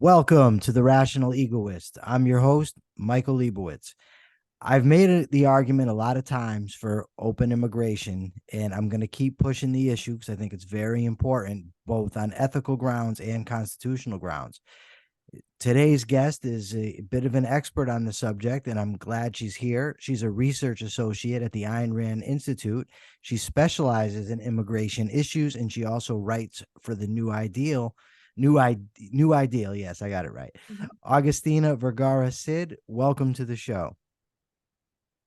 Welcome to the Rational Egoist. I'm your host, Michael Liebowitz. I've made the argument a lot of times for open immigration, and I'm going to keep pushing the issue because I think it's very important, both on ethical grounds and constitutional grounds. Today's guest is a bit of an expert on the subject, and I'm glad she's here. She's a research associate at the Ayn Rand Institute. She specializes in immigration issues, and she also writes for the New Ideal. Yes, I got it right. Mhm. Agustina Vergara Cid, welcome to the show.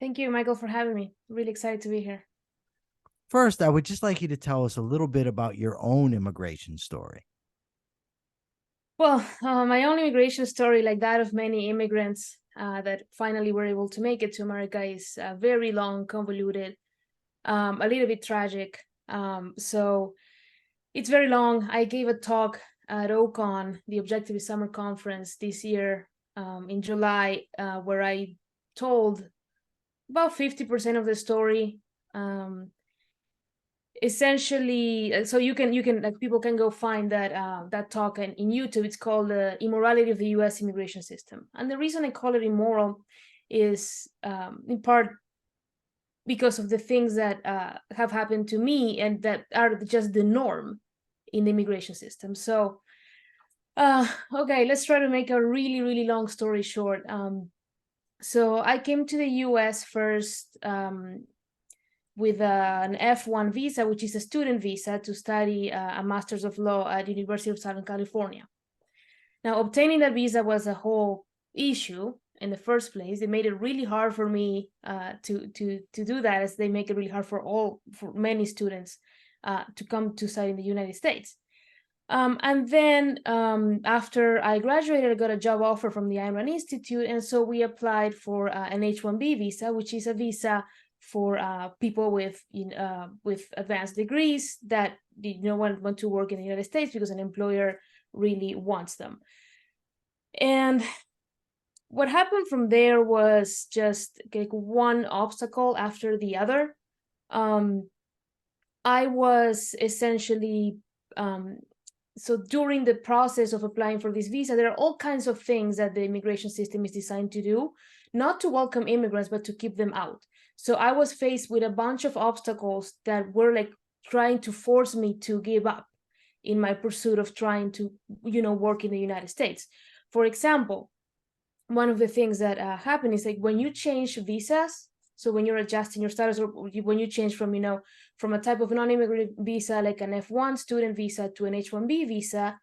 Thank you, Michael, for having me. Really excited to be here. First, I would just like you to tell us a little bit about your own immigration story. Well, my own immigration story, like that of many immigrants that finally were able to make it to America, is very long, convoluted, a little bit tragic. So it's very long. I gave a talk at OCON, the Objectivist Summer Conference this year in July, where I told about 50% of the story. Essentially, so you can like people can go find that talk in YouTube. It's called the immorality of the U.S. immigration system, and the reason I call it immoral is in part because of the things that have happened to me and that are just the norm in the immigration system. So okay, let's try to make a really long story short. So I came to the U.S. first with an F1 visa, which is a student visa to study a Master's of Law at the University of Southern California. Now, obtaining that visa was a whole issue in the first place. They made it really hard for me to do that, as they make it really hard for many students to come to study in the United States. And then after I graduated, I got a job offer from the Ayn Rand Institute, and so we applied for an H-1B visa, which is a visa for people with advanced degrees that want to work in the United States because an employer really wants them. And what happened from there was just like one obstacle after the other. I was essentially so during the process of applying for this visa, there are all kinds of things that the immigration system is designed to do, not to welcome immigrants, but to keep them out. So I was faced with a bunch of obstacles that were like trying to force me to give up in my pursuit of trying to, work in the United States. For example, one of the things that happen is like when you change visas, so when you're adjusting your status, or when you change from a type of non-immigrant visa like an F1 student visa to an H-1B visa,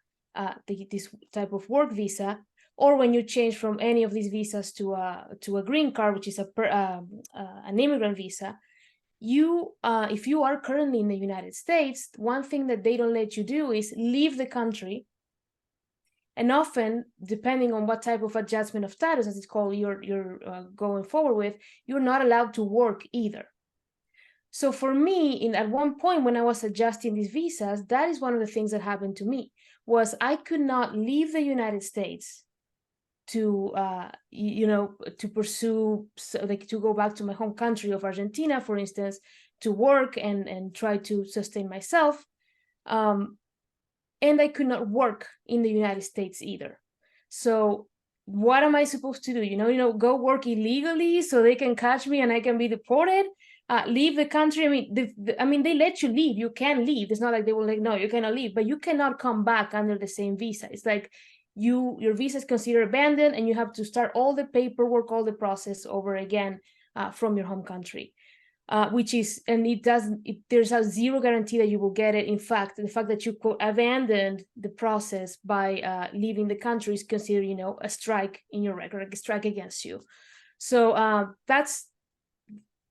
this type of work visa, or when you change from any of these visas to a green card, which is an immigrant visa, if you are currently in the United States, one thing that they don't let you do is leave the country. And often, depending on what type of adjustment of status, as it's called, you're going forward with, you're not allowed to work either. So for me, at one point when I was adjusting these visas, that is one of the things that happened to me, was I could not leave the United States to to pursue, like to go back to my home country of Argentina, for instance, to work and try to sustain myself. And I could not work in the United States either. So what am I supposed to do? Go work illegally so they can catch me and I can be deported? Leave the country? I mean, they let you leave. You can leave. It's not like they will like, no, you cannot leave, but you cannot come back under the same visa. It's like your visa is considered abandoned, and you have to start all the paperwork, all the process over again from your home country. Which is, and there's a zero guarantee that you will get it. In fact, the fact that you abandoned the process by leaving the country is considered, a strike in your record, like a strike against you. So that's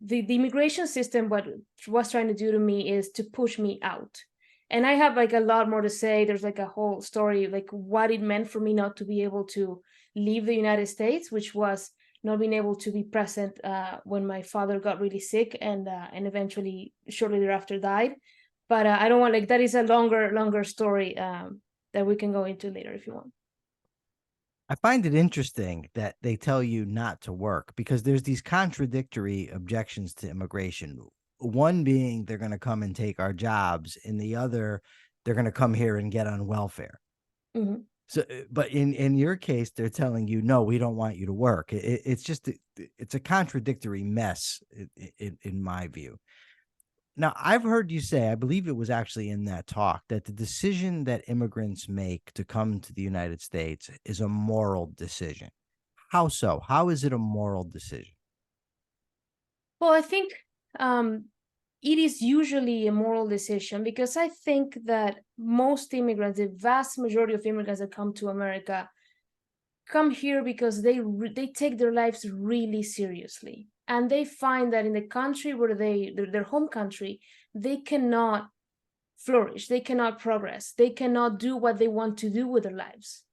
the immigration system. What was trying to do to me is to push me out. And I have like a lot more to say. There's like a whole story, like what it meant for me not to be able to leave the United States, which was not being able to be present when my father got really sick and eventually shortly thereafter died. But I don't want, like, that is a longer story that we can go into later if you want. I find it interesting that they tell you not to work because there's these contradictory objections to immigration. One being they're going to come and take our jobs, and the other, they're going to come here and get on welfare. Mm-hmm. So, but in your case, they're telling you, no, we don't want you to work. It's just it's a contradictory mess in my view. Now, I've heard you say, I believe it was actually in that talk, that the decision that immigrants make to come to the United States is a moral decision. How so? How is it a moral decision? Well, I think um, it is usually a moral decision because I think that most immigrants, the vast majority of immigrants that come to America, come here because they take their lives really seriously, and they find that in the country where their home country, they cannot flourish, they cannot progress, they cannot do what they want to do with their lives,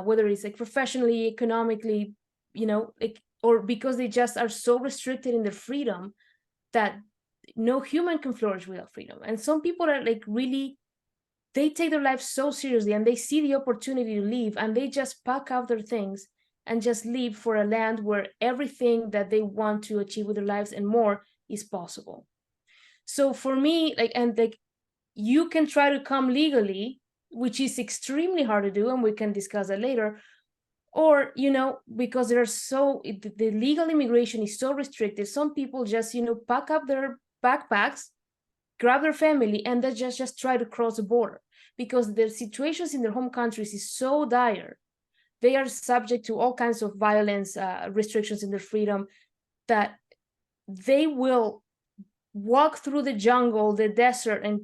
whether it's like professionally, economically, like, or because they just are so restricted in their freedom that no human can flourish without freedom. And some people are like really, they take their life so seriously and they see the opportunity to leave and they just pack up their things and just leave for a land where everything that they want to achieve with their lives and more is possible. So for me, like you can try to come legally, which is extremely hard to do, and we can discuss that later. Or, because the legal immigration is so restricted, some people just, pack up their backpacks, grab their family, and they just try to cross the border because their situations in their home countries is so dire. They are subject to all kinds of violence, restrictions in their freedom, that they will walk through the jungle, the desert, and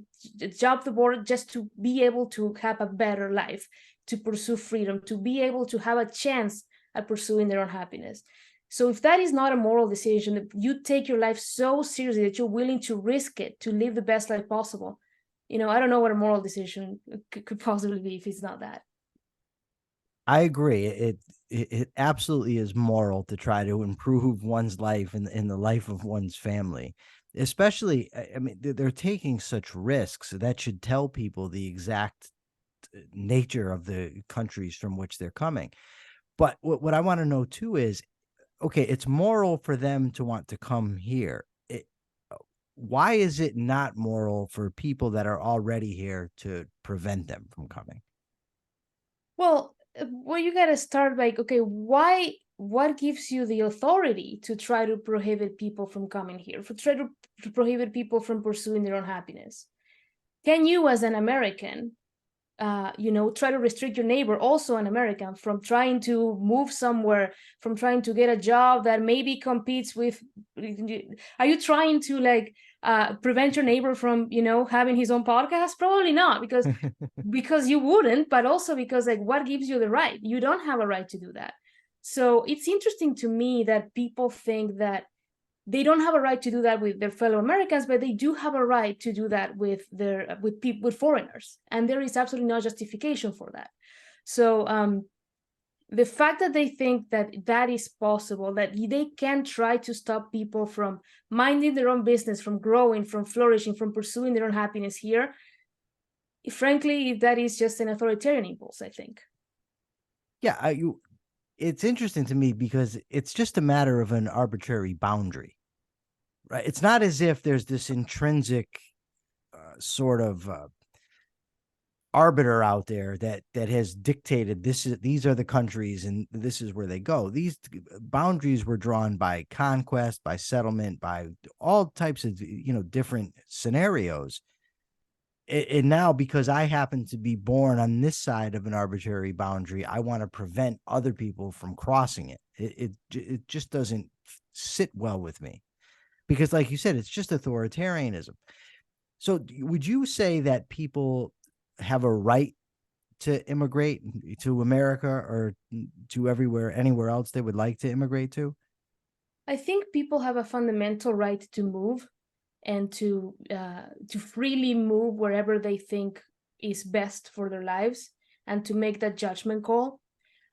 jump the border just to be able to have a better life, to pursue freedom, to be able to have a chance at pursuing their own happiness. So if that is not a moral decision, if you take your life so seriously that you're willing to risk it to live the best life possible, I don't know what a moral decision could possibly be if it's not that. I agree. It absolutely is moral to try to improve one's life and in the life of one's family. Especially, I mean, they're taking such risks that should tell people the exact nature of the countries from which they're coming. But what I want to know too is, okay, it's moral for them to want to come here. Why is it not moral for people that are already here to prevent them from coming? Well, you got to start like, okay, what gives you the authority to try to prohibit people from coming here, for try to prohibit people from pursuing their own happiness? Can you, as an American, try to restrict your neighbor, also an American, from trying to move somewhere, from trying to get a job that maybe competes with? Are you trying to like prevent your neighbor from, having his own podcast? Probably not, because you wouldn't, but also because like, what gives you the right? You don't have a right to do that. So it's interesting to me that people think that they don't have a right to do that with their fellow Americans, but they do have a right to do that with foreigners, and there is absolutely no justification for that. So the fact that they think that that is possible, that they can try to stop people from minding their own business, from growing, from flourishing, from pursuing their own happiness here, frankly, that is just an authoritarian impulse, I think. Yeah, it's interesting to me because it's just a matter of an arbitrary boundary, right? It's not as if there's this intrinsic sort of arbiter out there that has dictated these are the countries and this is where they go. These boundaries were drawn by conquest, by settlement, by all types of different scenarios. And now, because I happen to be born on this side of an arbitrary boundary, I want to prevent other people from crossing it. It just doesn't sit well with me because, like you said, it's just authoritarianism. So, would you say that people have a right to immigrate to America or to anywhere else they would like to immigrate to? I think people have a fundamental right to move and to freely move wherever they think is best for their lives and to make that judgment call.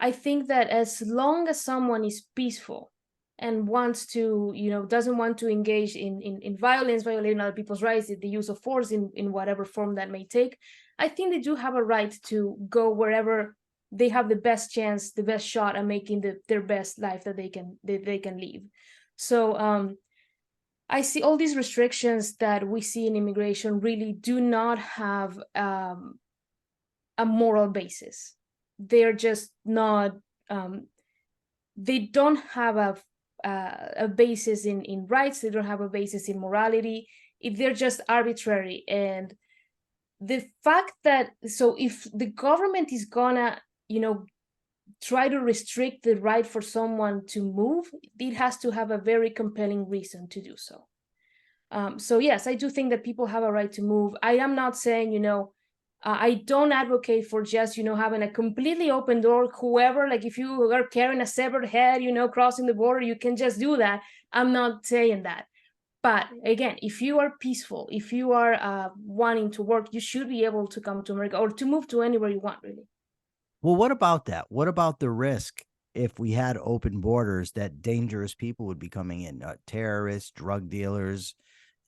I think that as long as someone is peaceful and wants to, doesn't want to engage in violence, violating other people's rights, the use of force in whatever form that may take, I think they do have a right to go wherever they have the best chance, the best shot at making their best life that they can live. So I see all these restrictions that we see in immigration really do not have a moral basis. they're just not, they don't have a basis in rights, they don't have a basis in morality, if they're just arbitrary. And the fact that, so if the government is gonna, try to restrict the right for someone to move, it has to have a very compelling reason to do so. So yes, I do think that people have a right to move. I am not saying, I don't advocate for just, having a completely open door. Whoever, like if you are carrying a severed head, crossing the border, you can just do that. I'm not saying that. But again, if you are peaceful, if you are wanting to work, you should be able to come to America or to move to anywhere you want, really. Well, what about that? What about the risk if we had open borders that dangerous people would be coming in, terrorists, drug dealers,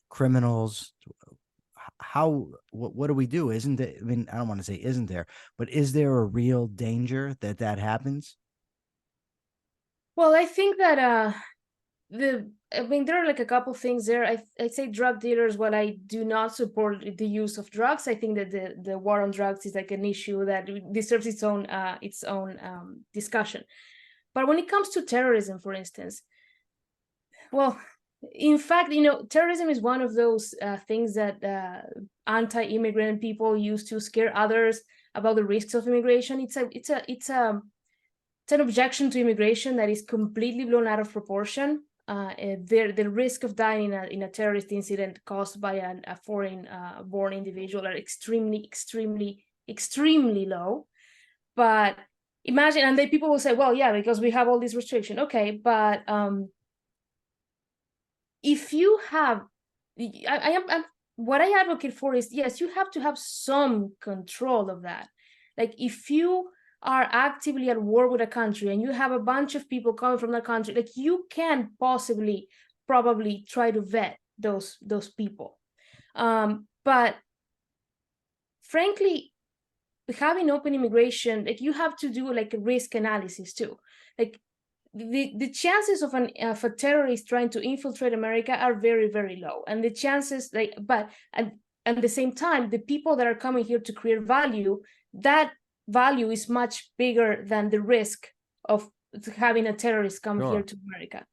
criminals? How, what do we do? Isn't it, I mean, I don't want to say isn't there, but is there a real danger that that happens? Well, I think that there are like a couple things there. I'd say drug dealers, while I do not support the use of drugs, I think that the war on drugs is like an issue that deserves its own discussion. But when it comes to terrorism, for instance, well, in fact, terrorism is one of those things that anti-immigrant people use to scare others about the risks of immigration. It's an objection to immigration that is completely blown out of proportion. The risk of dying in a terrorist incident caused by a foreign born individual are extremely, extremely, extremely low. But imagine, and then people will say, well, yeah, because we have all these restrictions. Okay, but if you have, I'm what I advocate for is, yes, you have to have some control of that. Like if you are actively at war with a country and you have a bunch of people coming from that country, like you can probably try to vet those people. But frankly, having open immigration, like you have to do like a risk analysis too. Like the chances of a terrorist trying to infiltrate America are very, very low, and the chances, like, but at the same time, the people that are coming here to create value, that value is much bigger than the risk of having a terrorist come here to America.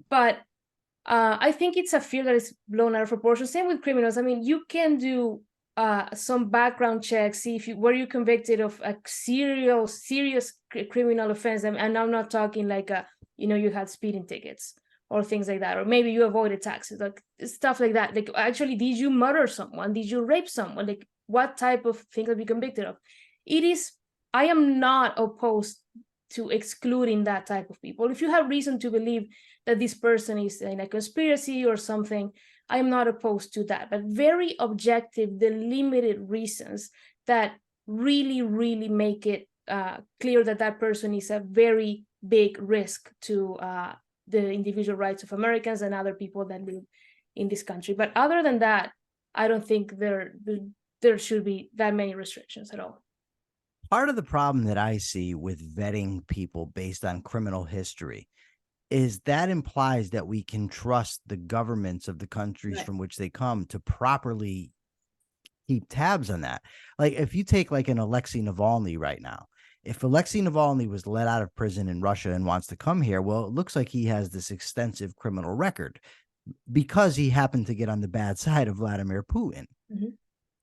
But I think it's a fear that is blown out of proportion. Same with criminals. I mean, you can do some background checks, see if were you convicted of a serious criminal offense, and I'm not talking like you had speeding tickets or things like that, or maybe you avoided taxes, like stuff like that. Like, actually, did you murder someone? Did you rape someone? Like, what type of things have you convicted of? I am not opposed to excluding that type of people. If you have reason to believe that this person is in a conspiracy or something, I am not opposed to that. But very objective, delimited reasons that really, really make it clear that that person is a very big risk to the individual rights of Americans and other people that live in this country. But other than that, I don't think there should be that many restrictions at all. Part of the problem that I see with vetting people based on criminal history is that implies that we can trust the governments of the countries Right. from which they come to properly keep tabs on that. Like if you take like an Alexei Navalny right now, if Alexei Navalny was let out of prison in Russia and wants to come here, well, it looks like he has this extensive criminal record because he happened to get on the bad side of Vladimir Putin. Mm-hmm.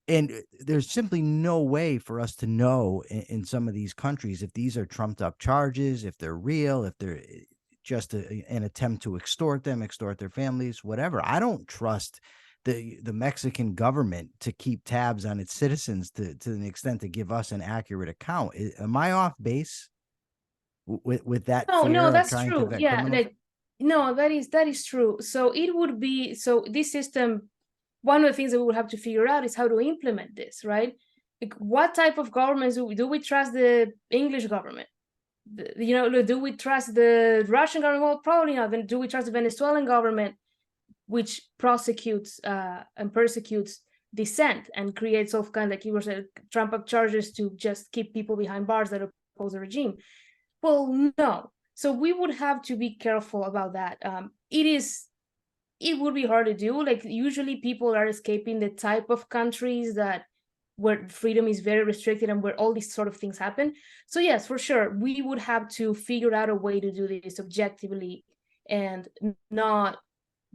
And there's simply no way for us to know in some of these countries if these are trumped up charges, if they're real, if they're just an attempt to extort them, extort their families, whatever. I don't trust the Mexican government to keep tabs on its citizens to the extent to give us an accurate account. Am I off base with that fear No, of that's trying to true. vet Yeah, criminals? like no, that is true. So it would be, so this system, one of the things that we will have to figure out is how to implement this, right? Like, what type of governments do we trust? The English government? Do we trust the Russian government? Well, probably not. Then do we trust the Venezuelan government, which prosecutes and persecutes dissent and creates all kind, like you were saying, trump up charges to just keep people behind bars that oppose the regime? Well, no. So we would have to be careful about that. It would be hard to do. Like, usually people are escaping the type of countries that where freedom is very restricted and where all these sort of things happen. So yes, for sure, we would have to figure out a way to do this objectively, and not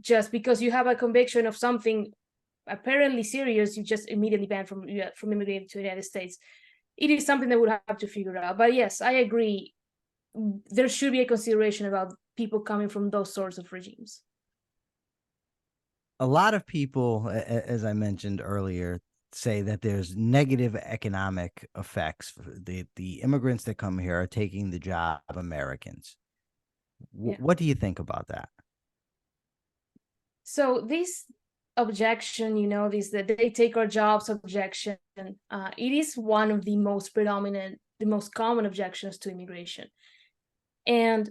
just because you have a conviction of something apparently serious, you just immediately ban from immigrating to the United States. It is something that we'll have to figure out. But yes, I agree. There should be a consideration about people coming from those sorts of regimes. A lot of people, as I mentioned earlier, say that there's negative economic effects. The immigrants that come here are taking the job of Americans. Yeah. What do you think about that? So this objection, this that they take our jobs objection, it is one of the most predominant, the most common objections to immigration. And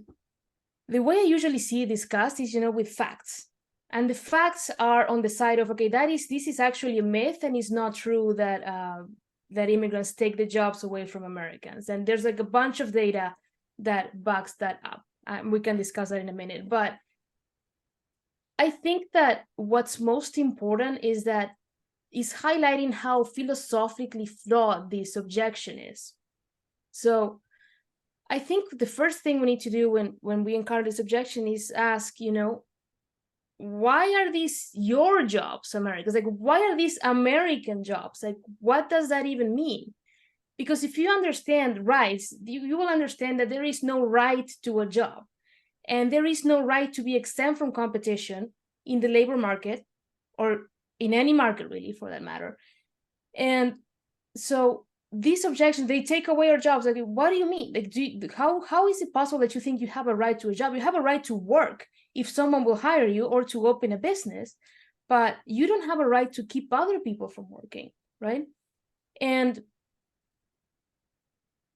the way I usually see it discussed is, with facts. And the facts are on the side of, okay, this is actually a myth, and it's not true that immigrants take the jobs away from Americans. And there's like a bunch of data that backs that up. We can discuss that in a minute. But I think that what's most important is highlighting how philosophically flawed this objection is. So I think the first thing we need to do when we encounter this objection is ask, why are these your jobs, Americans? Like, why are these American jobs? Like, what does that even mean? Because if you understand rights, you will understand that there is no right to a job, and there is no right to be exempt from competition in the labor market, or in any market really, for that matter. And so these objections, they take away our jobs. Like, what do you mean? Like, how is it possible that you think you have a right to a job? You have a right to work if someone will hire you, or to open a business, but you don't have a right to keep other people from working, right? And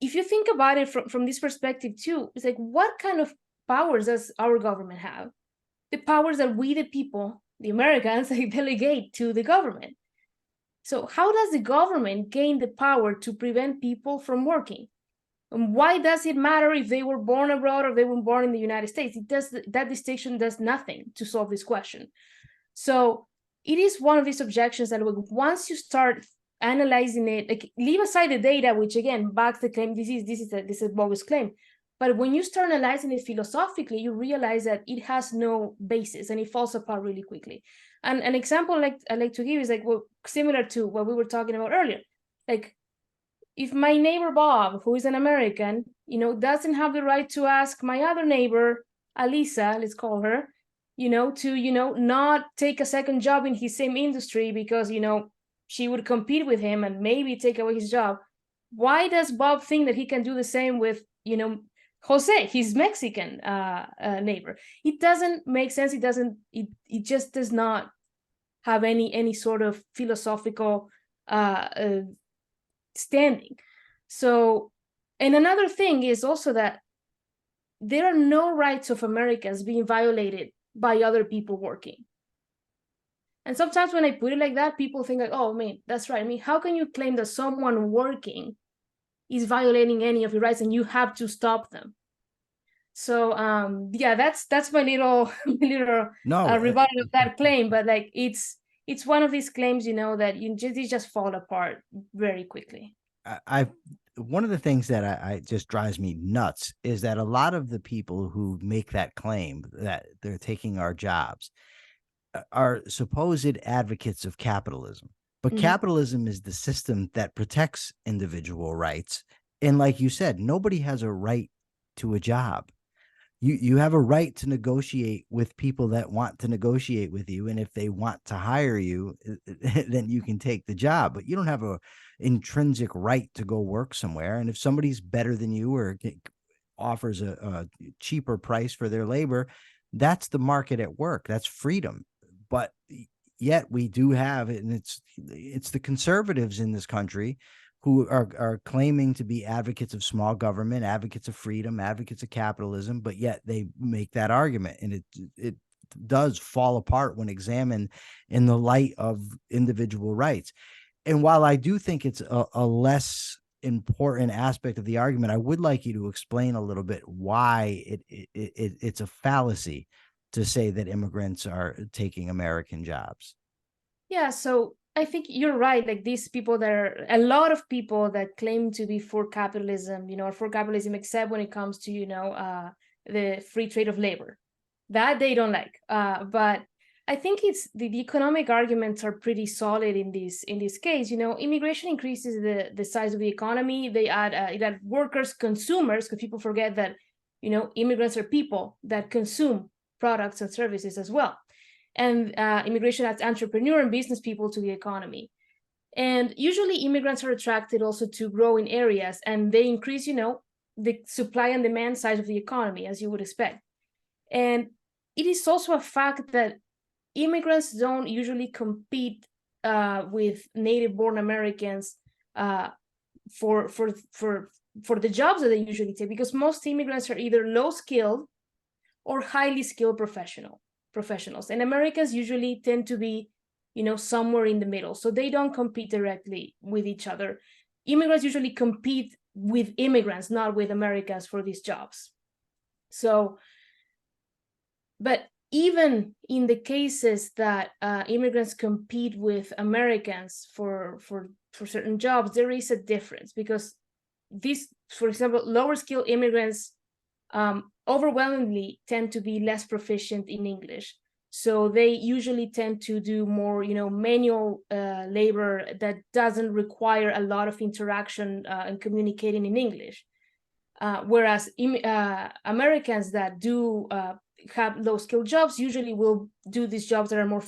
if you think about it from this perspective too, it's like, what kind of powers does our government have? The powers that we, the people, the Americans, like, delegate to the government. So how does the government gain the power to prevent people from working? And why does it matter if they were born abroad or they were born in the United States? That distinction does nothing to solve this question. So it is one of these objections that once you start analyzing it, like, leave aside the data, which again backs the claim this is a bogus claim. But when you start analyzing it philosophically, you realize that it has no basis and it falls apart really quickly. And an example I like to give is like, similar to what we were talking about earlier. Like, if my neighbor Bob, who is an American, doesn't have the right to ask my other neighbor, Alisa, let's call her, to, not take a second job in his same industry because, she would compete with him and maybe take away his job. Why does Bob think that he can do the same with, Jose, his Mexican neighbor? It doesn't make sense. It just does not have any sort of philosophical standing. So, and another thing is also that there are no rights of Americans being violated by other people working. And sometimes when I put it like that, people think like, oh man, that's right. I mean, how can you claim that someone working is violating any of your rights and you have to stop them? So yeah, that's my little rebuttal of that claim. But like, it's one of these claims, that they just fall apart very quickly. One of the things that I just drives me nuts is that a lot of the people who make that claim that they're taking our jobs are supposed advocates of capitalism. But capitalism is the system that protects individual rights. And like you said, nobody has a right to a job. You have a right to negotiate with people that want to negotiate with you. And if they want to hire you, then you can take the job. But you don't have a intrinsic right to go work somewhere. And if somebody's better than you or offers a cheaper price for their labor, that's the market at work. That's freedom. But yet we do have, and it's the conservatives in this country who are claiming to be advocates of small government, advocates of freedom, advocates of capitalism, but yet they make that argument, and it does fall apart when examined in the light of individual rights. And while I do think it's a less important aspect of the argument, I would like you to explain a little bit why it's a fallacy to say that immigrants are taking American jobs. Yeah, so I think you're right. Like these people, there are a lot of people that claim to be for capitalism, or for capitalism, except when it comes to, the free trade of labor. That they don't like. But I think it's the economic arguments are pretty solid in this case. Immigration increases the size of the economy. It add workers, consumers, because people forget that, immigrants are people that consume products and services as well. And immigration adds entrepreneur and business people to the economy. And usually immigrants are attracted also to growing areas, and they increase, the supply and demand side of the economy, as you would expect. And it is also a fact that immigrants don't usually compete with native-born Americans for the jobs that they usually take, because most immigrants are either low-skilled or highly skilled professionals, and Americans usually tend to be, somewhere in the middle, so they don't compete directly with each other. Immigrants usually compete with immigrants, not with Americans, for these jobs. So, but even in the cases that immigrants compete with Americans for certain jobs, there is a difference, because these, for example, lower skilled immigrants overwhelmingly tend to be less proficient in English. So they usually tend to do more, manual labor that doesn't require a lot of interaction and communicating in English. Whereas Americans that do have low-skilled jobs usually will do these jobs that are more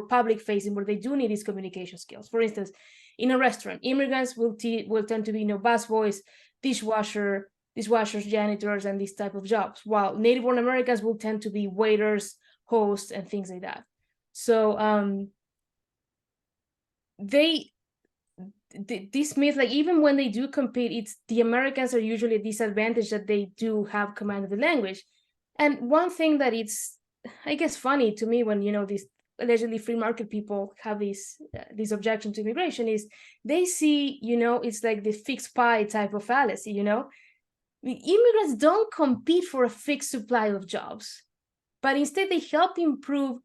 public-facing, where they do need these communication skills. For instance, in a restaurant, immigrants will tend to be, busboys, dishwashers, janitors, and these type of jobs, while native-born Americans will tend to be waiters, hosts, and things like that. So this means, like, even when they do compete, it's the Americans are usually a disadvantage that they do have command of the language. And one thing that it's, I guess, funny to me when, these allegedly free market people have this objection to immigration is they see, it's like the fixed pie type of fallacy. The immigrants don't compete for a fixed supply of jobs, but instead they help improve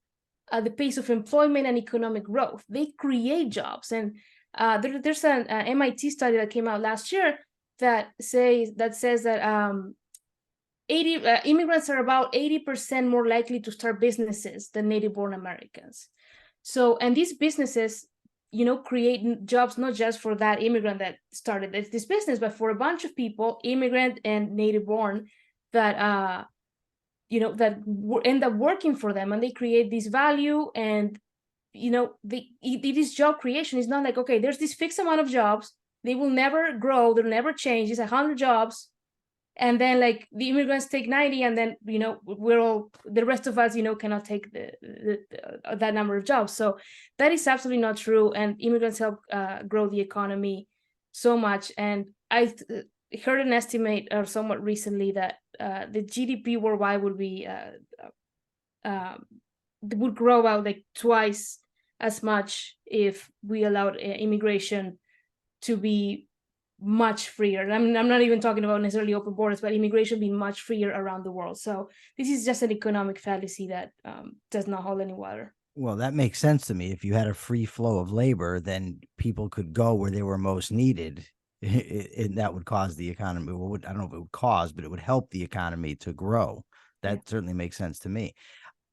the pace of employment and economic growth. They create jobs. And there's an MIT study that came out last year that says that immigrants are about 80% more likely to start businesses than native-born Americans. So, and these businesses, create jobs not just for that immigrant that started this business, but for a bunch of people, immigrant and native-born, that end up working for them, and they create this value. And this job creation is not like, okay, there's this fixed amount of jobs, they will never grow, they'll never change, it's 100 jobs, and then, like, the immigrants take 90, and then the rest of us cannot take that number of jobs. So that is absolutely not true, and immigrants help grow the economy so much. And I heard an estimate somewhat recently that the GDP worldwide would grow about like twice as much if we allowed immigration to be much freer. I'm not even talking about necessarily open borders, but immigration being much freer around the world. So this is just an economic fallacy that does not hold any water. Well, that makes sense to me. If you had a free flow of labor, then people could go where they were most needed, and that would cause the economy. Well, I don't know if it would cause, but it would help the economy to grow. That certainly makes sense to me.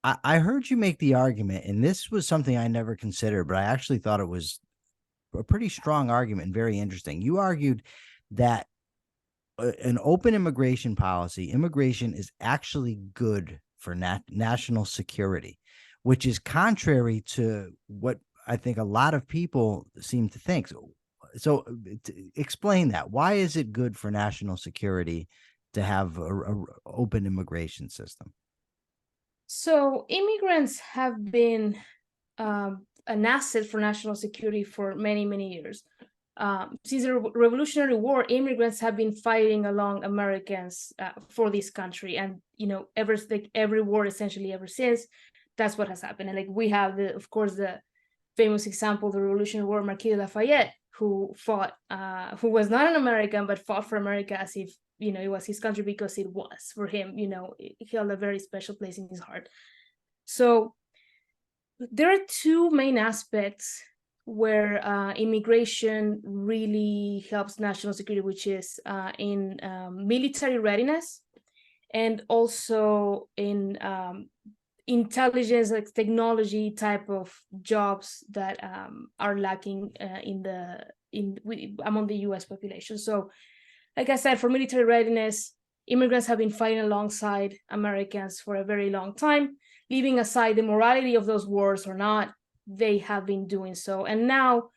I heard you make the argument, and this was something I never considered, but I actually thought it was a pretty strong argument and very interesting. You argued that an open immigration is actually good for national security, which is contrary to what I think a lot of people seem to think. So explain that. Why is it good for national security to have a open immigration system? So immigrants have been an asset for national security for many, many years. Since the Revolutionary War, immigrants have been fighting along Americans for this country, and every war essentially ever since, that's what has happened. And like we have of course the famous example, the Revolutionary War, Marquis de Lafayette, who fought, who was not an American but fought for America as if it was his country, because it was for him. It held a very special place in his heart. So there are two main aspects where immigration really helps national security, which is in military readiness, and also in intelligence, like technology type of jobs that are lacking among the U.S. population. So, like I said, for military readiness, immigrants have been fighting alongside Americans for a very long time, leaving aside the morality of those wars or not. They have been doing so, and now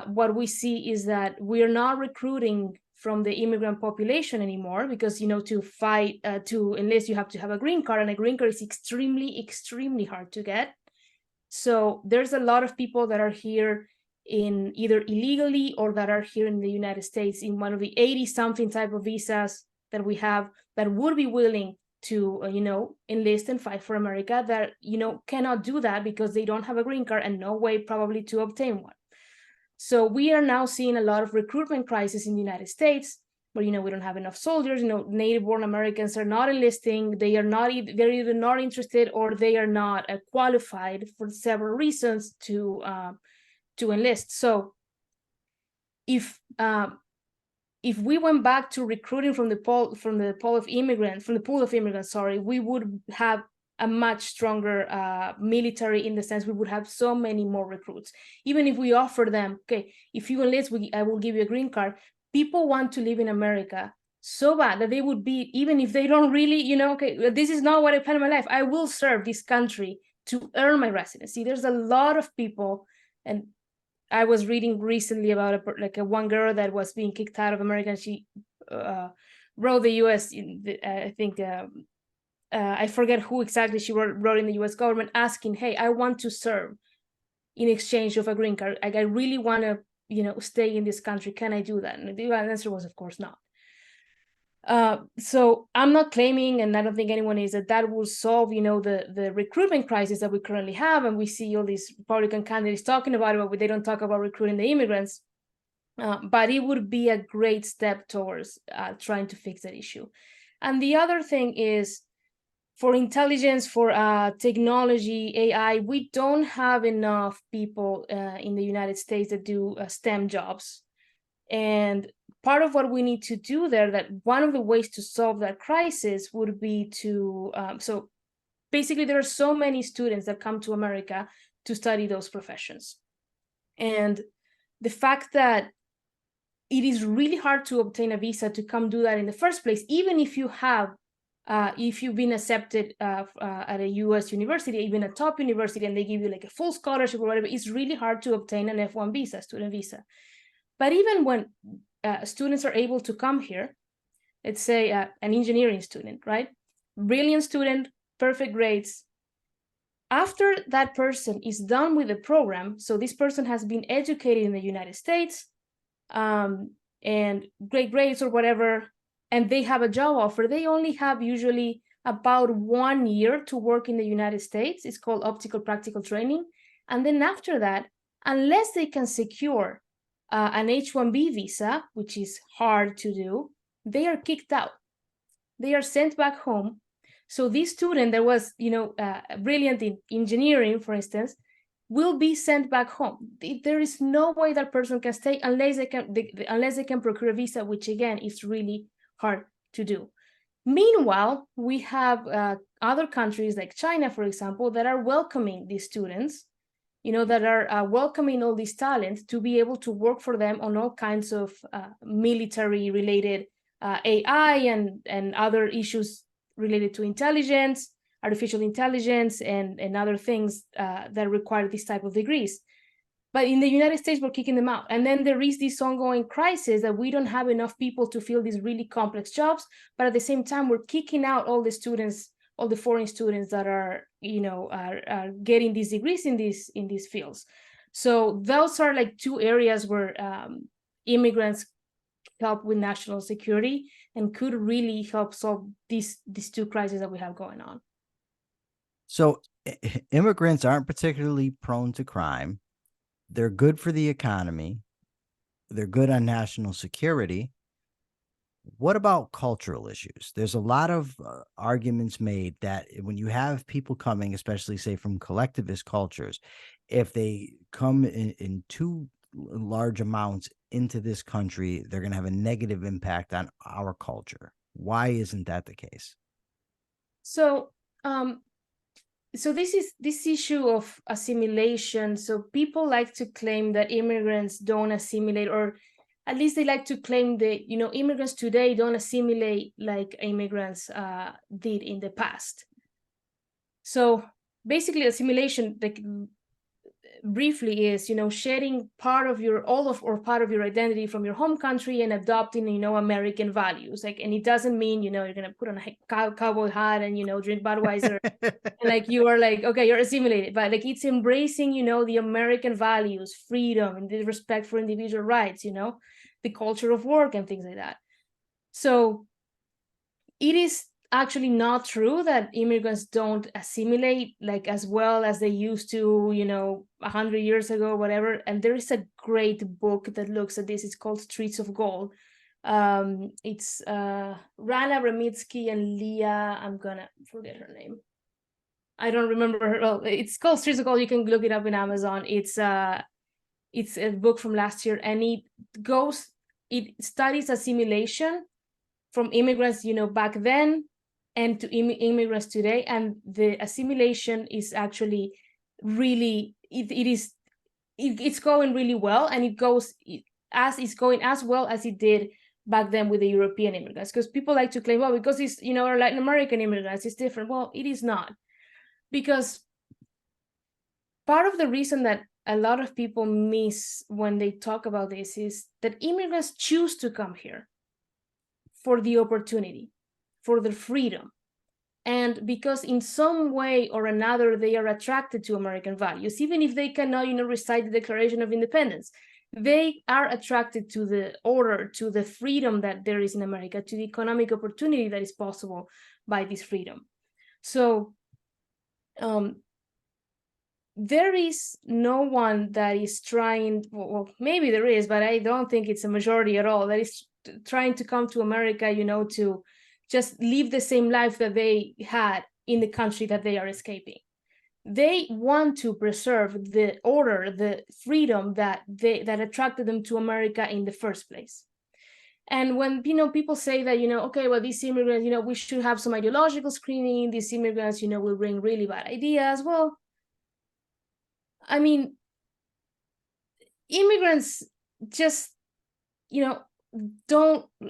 what we see is that we are not recruiting from the immigrant population anymore, because to fight to enlist, you have to have a green card, and a green card is extremely hard to get. So there's a lot of people that are here in either illegally or that are here in the United States in one of the 80 something type of visas that we have, that would be willing to enlist and fight for America, that cannot do that because they don't have a green card and no way probably to obtain one. So we are now seeing a lot of recruitment crisis in the United States, where we don't have enough soldiers. Native-born Americans are not enlisting. They're either not interested, or they are not qualified for several reasons to enlist. So if we went back to recruiting from the pool of immigrants, we would have a much stronger military, in the sense we would have so many more recruits. Even if we offer them, okay, if you enlist, I will give you a green card. People want to live in America so bad that they would be, even if they don't really, okay, this is not what I plan in my life. I will serve this country to earn my residency. There's a lot of people, and I was reading recently about a one girl that was being kicked out of America, and she wrote the U.S. I think I forget who exactly she wrote in the U.S. government, asking, "Hey, I want to serve in exchange of a green card. Like, I really want to, stay in this country. Can I do that?" And the answer was, of course, not. So I'm not claiming, and I don't think anyone is, that will solve, the recruitment crisis that we currently have. And we see all these Republican candidates talking about it, but they don't talk about recruiting the immigrants. But it would be a great step towards trying to fix that issue. And the other thing is, for intelligence, for technology, AI, we don't have enough people in the United States that do STEM jobs. And part of what we need to do there, that one of the ways to solve that crisis would be to, so basically there are so many students that come to America to study those professions. And the fact that it is really hard to obtain a visa to come do that in the first place, even if you have, if you've been accepted at a U.S. university, even a top university, and they give you like a full scholarship or whatever, it's really hard to obtain an F1 visa, student visa. But even when students are able to come here, let's say an engineering student, right? Brilliant student, perfect grades. After that person is done with the program, so this person has been educated in the United States and great grades or whatever, and they have a job offer, they only have usually about 1 year to work in the United States. It's called optical practical training. And then after that, unless they can secure an H-1B visa, which is hard to do, they are kicked out. They are sent back home. So this student that was, brilliant in engineering, for instance, will be sent back home. There is no way that person can stay unless they can procure a visa, which again is really hard to do. Meanwhile, we have other countries like China, for example, that are welcoming these students, that are welcoming all these talents to be able to work for them on all kinds of military-related AI and other issues related to intelligence, artificial intelligence, and other things that require this type of degrees. But in the United States, we're kicking them out. And then there is this ongoing crisis that we don't have enough people to fill these really complex jobs. But at the same time, we're kicking out all the students, all the foreign students that are, are getting these degrees in these fields. So those are like two areas where immigrants help with national security and could really help solve these two crises that we have going on. So immigrants aren't particularly prone to crime. They're good for the economy. They're good on national security. What about cultural issues? There's a lot of arguments made that when you have people coming, especially say from collectivist cultures, if they come in too large amounts into this country, they're going to have a negative impact on our culture. Why isn't that the case? So, so this issue of assimilation. So people like to claim that immigrants don't assimilate, or at least they like to claim that, you know, immigrants today don't assimilate like immigrants did in the past. So basically, assimilation, like briefly, is, you know, shedding part of your all of or part of your identity from your home country and adopting, you know, American values. Like, and it doesn't mean, you know, you're gonna put on a cowboy hat and, you know, drink Budweiser and like you are like, okay, you're assimilated, but like it's embracing, you know, the American values, freedom and the respect for individual rights, you know, the culture of work and things like that. So it is actually not true that immigrants don't assimilate like as well as they used to, you know, 100 years ago, whatever. And there is a great book that looks at this. It's called Streets of Gold. It's Rana Ramitsky and Leah, I'm gonna forget her name, I don't remember her. Well, it's called Streets of Gold. You can look it up in Amazon. It's a book from last year, and it studies assimilation from immigrants, you know, back then and to immigrants today. And the assimilation is actually really it's going really well, and it's going as well as it did back then with the European immigrants. Because people like to claim, well, because it's, you know, Latin American immigrants, it's different. Well, it is not, because part of the reason that a lot of people miss when they talk about this is that immigrants choose to come here for the opportunity, for the freedom, and because in some way or another they are attracted to American values, even if they cannot, you know, recite the Declaration of Independence. They are attracted to the order, to the freedom that there is in America, to the economic opportunity that is possible by this freedom. So there is no one that is trying, well, maybe there is, but I don't think it's a majority at all, that is trying to come to America, you know, to just live the same life that they had in the country that they are escaping. They want to preserve the order, the freedom that attracted them to America in the first place. And when, you know, people say that, you know, okay, well, these immigrants, you know, we should have some ideological screening, these immigrants, you know, will bring really bad ideas. Well, I mean, immigrants just, you know,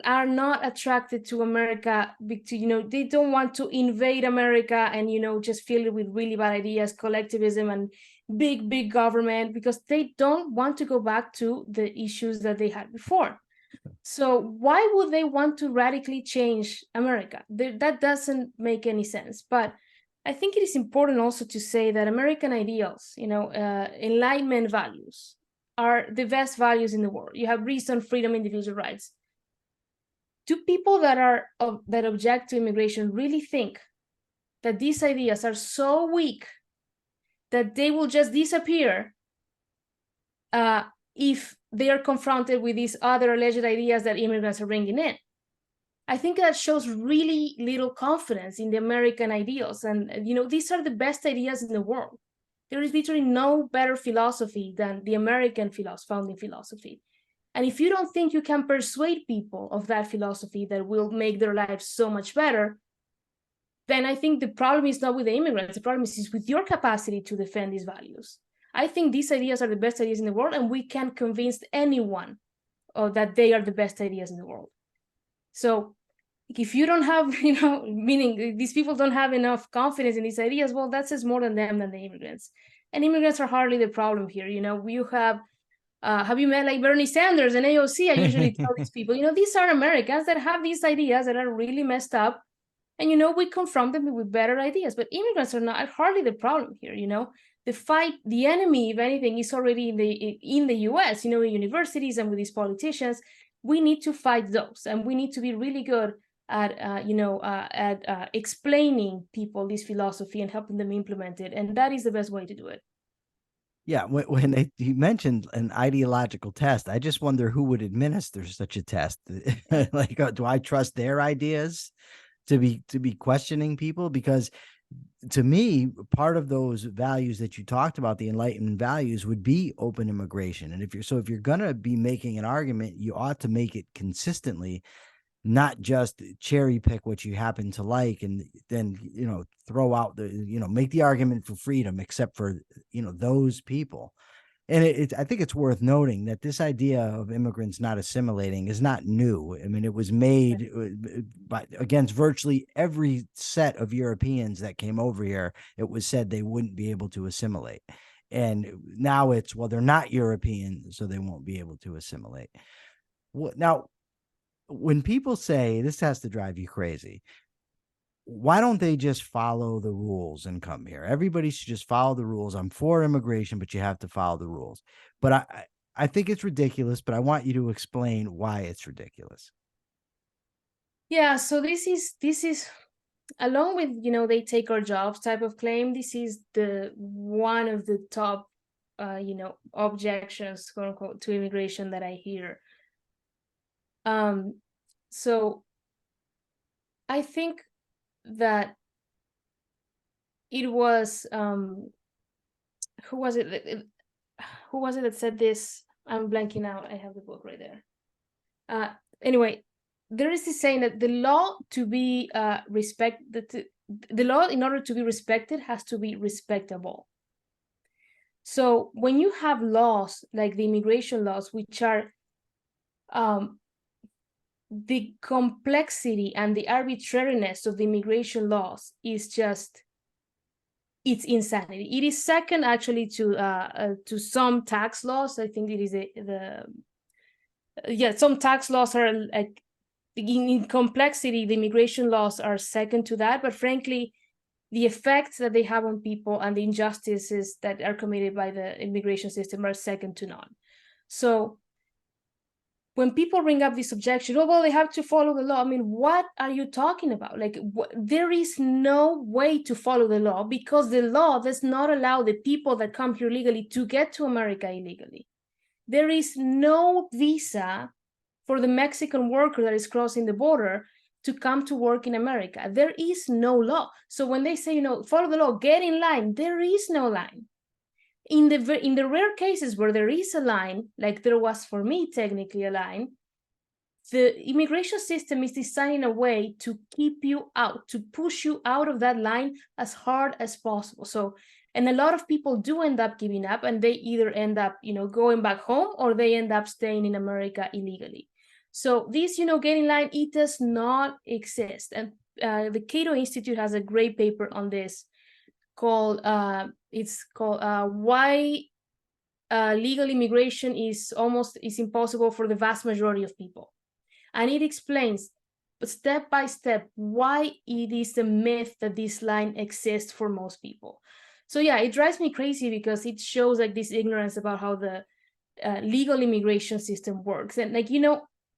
are not attracted to America, you know, they don't want to invade America and, you know, just fill it with really bad ideas, collectivism and big government, because they don't want to go back to the issues that they had before. So why would they want to radically change America? That doesn't make any sense. But I think it is important also to say that American ideals, you know, Enlightenment values are the best values in the world. You have reason, freedom, individual rights. Do people that object to immigration really think that these ideas are so weak that they will just disappear if they are confronted with these other alleged ideas that immigrants are bringing in? I think that shows really little confidence in the American ideals. And, you know, these are the best ideas in the world. There is literally no better philosophy than the American founding philosophy. And if you don't think you can persuade people of that philosophy that will make their lives so much better, then I think the problem is not with the immigrants. The problem is with your capacity to defend these values. I think these ideas are the best ideas in the world, and we can convince anyone that they are the best ideas in the world. So if you don't have, you know, meaning these people don't have enough confidence in these ideas, well, that says more than them than the immigrants. And immigrants are hardly the problem here. You know, you have you met like Bernie Sanders and AOC? I usually tell these people, you know, these are Americans that have these ideas that are really messed up. And, you know, we confront them with better ideas, but immigrants are hardly the problem here. You know, the enemy, if anything, is already in the US, you know, in universities and with these politicians. We need to fight those, and we need to be really good at explaining people this philosophy and helping them implement it. And that is the best way to do it. Yeah, when you mentioned an ideological test, I just wonder who would administer such a test. Like, do I trust their ideas to be questioning people? Because to me, part of those values that you talked about, the enlightenment values, would be open immigration. And if you're gonna be making an argument, you ought to make it consistently, not just cherry pick what you happen to like and then throw out make the argument for freedom except for those people. And I think it's worth noting that this idea of immigrants not assimilating is not new. I mean, it was made against virtually every set of Europeans that came over here. It was said they wouldn't be able to assimilate. And now it's, well, they're not European, so they won't be able to assimilate. Now, when people say this has to drive you crazy, why don't they just follow the rules and come here? Everybody should just follow the rules. I'm for immigration, but you have to follow the rules. But I think it's ridiculous, but I want you to explain why it's ridiculous. Yeah, so this is along with, they take our jobs type of claim. This is the one of the top objections, quote unquote, to immigration that I hear. So I think that it was who was it that said this? I'm blanking out. I have the book right there. Anyway, there is this saying that the law to be the law, in order to be respected, has to be respectable. So when you have laws like the immigration laws, which are the complexity and the arbitrariness of the immigration laws is just, it's insanity. It is second actually to some tax laws. I think it is some tax laws are like in complexity. The immigration laws are second to that, but frankly, the effects that they have on people and the injustices that are committed by the immigration system are second to none. So when people bring up this objection, oh, well, they have to follow the law. I mean, what are you talking about? Like, there is no way to follow the law because the law does not allow the people that come here legally to get to America illegally. There is no visa for the Mexican worker that is crossing the border to come to work in America. There is no law. So when they say, follow the law, get in line, there is no line. In the rare cases where there is a line, like there was for me technically a line, the immigration system is designed in a way to keep you out, to push you out of that line as hard as possible. So, and a lot of people do end up giving up, and they either end up, going back home, or they end up staying in America illegally. So this, get in line, it does not exist. And the Cato Institute has a great paper on this called why legal immigration is impossible for the vast majority of people. And it explains step by step why it is a myth that this line exists for most people. So yeah, it drives me crazy because it shows like this ignorance about how the legal immigration system works. And like,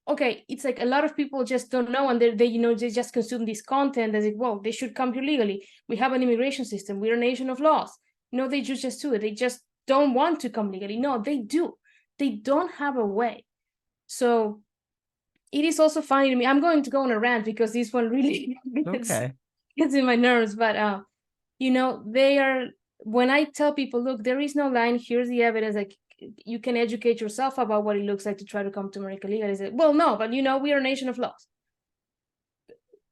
okay, it's like a lot of people just don't know, and they just consume this content as if, well, they should come here legally. We have an immigration system. We're a nation of laws. No, they just do it. They just don't want to come legally. No, they do. They don't have a way. So it is also funny to me. I'm going to go on a rant because this one really gets in my nerves. But they are, when I tell people, look, there is no line. Here's the evidence. Like, you can educate yourself about what it looks like to try to come to America legally. I say, well, no, but we are a nation of laws.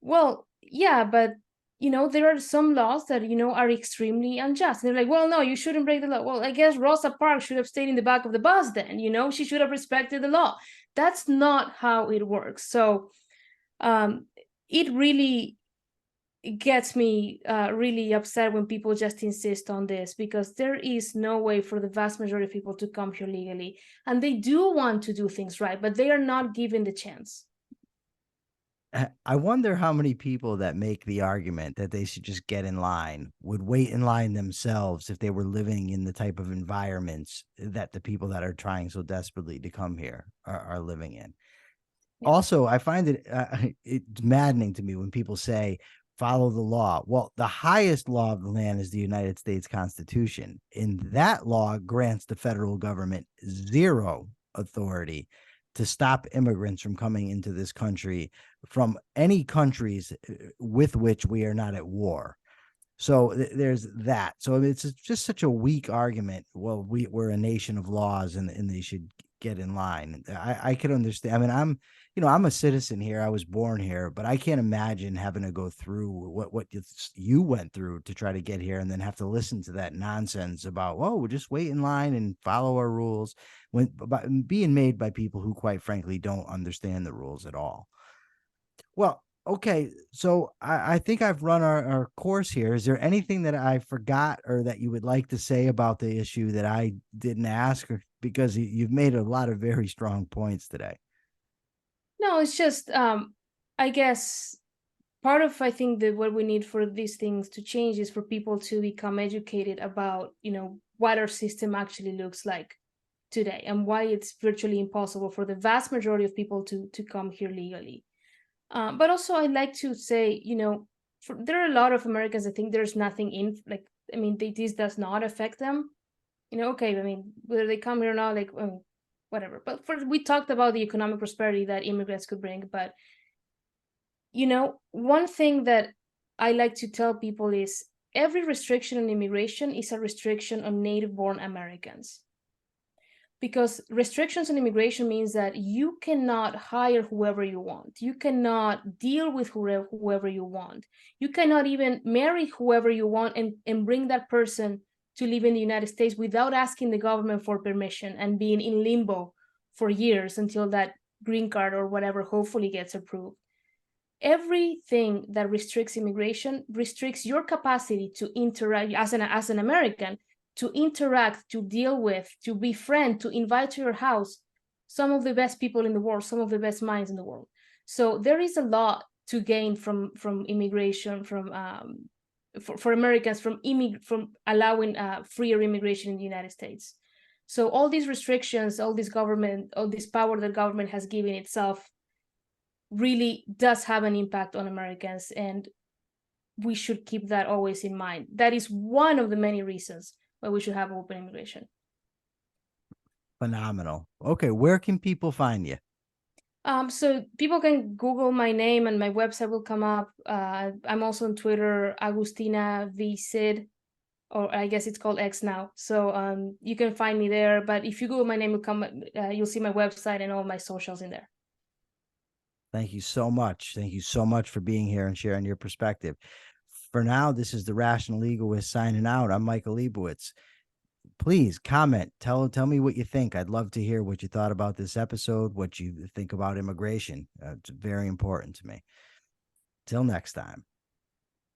Well, yeah, but there are some laws that are extremely unjust. And they're like, well, no, you shouldn't break the law. Well, I guess Rosa Parks should have stayed in the back of the bus then. She should have respected the law. That's not how it works. So it really gets me really upset when people just insist on this, because there is no way for the vast majority of people to come here legally, and they do want to do things right, but they are not given the chance. I wonder how many people that make the argument that they should just get in line would wait in line themselves if they were living in the type of environments that the people that are trying so desperately to come here are living in. Yeah. Also, I find it's maddening to me when people say, follow the law. Well, the highest law of the land is the United States Constitution. And that law grants the federal government zero authority to stop immigrants from coming into this country from any countries with which we are not at war. So there's that. So it's just such a weak argument. Well, we're a nation of laws, and they should get in line. I can understand. I mean, I'm a citizen here. I was born here, but I can't imagine having to go through what you went through to try to get here, and then have to listen to that nonsense about, oh, we'll just wait in line and follow our rules, when being made by people who, quite frankly, don't understand the rules at all. Well, okay. So I think I've run our course here. Is there anything that I forgot or that you would like to say about the issue that I didn't ask? Or, because you've made a lot of very strong points today. No, it's just I guess part of, I think, that what we need for these things to change is for people to become educated about, what our system actually looks like today, and why it's virtually impossible for the vast majority of people to come here legally. But also, I'd like to say, there are a lot of Americans that think there's nothing in, like, I mean, this does not affect them. Okay, I mean, whether they come here or not, like, whatever. But we talked about the economic prosperity that immigrants could bring. But, one thing that I like to tell people is every restriction on immigration is a restriction on native-born Americans. Because restrictions on immigration means that you cannot hire whoever you want. You cannot deal with whoever you want. You cannot even marry whoever you want and bring that person to live in the United States without asking the government for permission and being in limbo for years until that green card or whatever hopefully gets approved. Everything that restricts immigration restricts your capacity to interact as an American, to interact, to deal with, to befriend, to invite to your house some of the best people in the world, some of the best minds in the world. So there is a lot to gain from immigration, for Americans, from allowing freer immigration in the United States. So all these restrictions, all this government, all this power that government has given itself really does have an impact on Americans, and we should keep that always in mind. That is one of the many reasons why we should have open immigration. Phenomenal. Okay, where can people find you? So people can Google my name and my website will come up. I'm also on Twitter, Agustina V Cid, or I guess it's called X now. So you can find me there. But if you Google my name, you'll see my website and all my socials in there. Thank you so much. Thank you so much for being here and sharing your perspective. For now, this is the Rational Egoist signing out. I'm Michael Liebowitz. Please comment. Tell me what you think. I'd love to hear what you thought about this episode, what you think about immigration. It's very important to me. Till next time.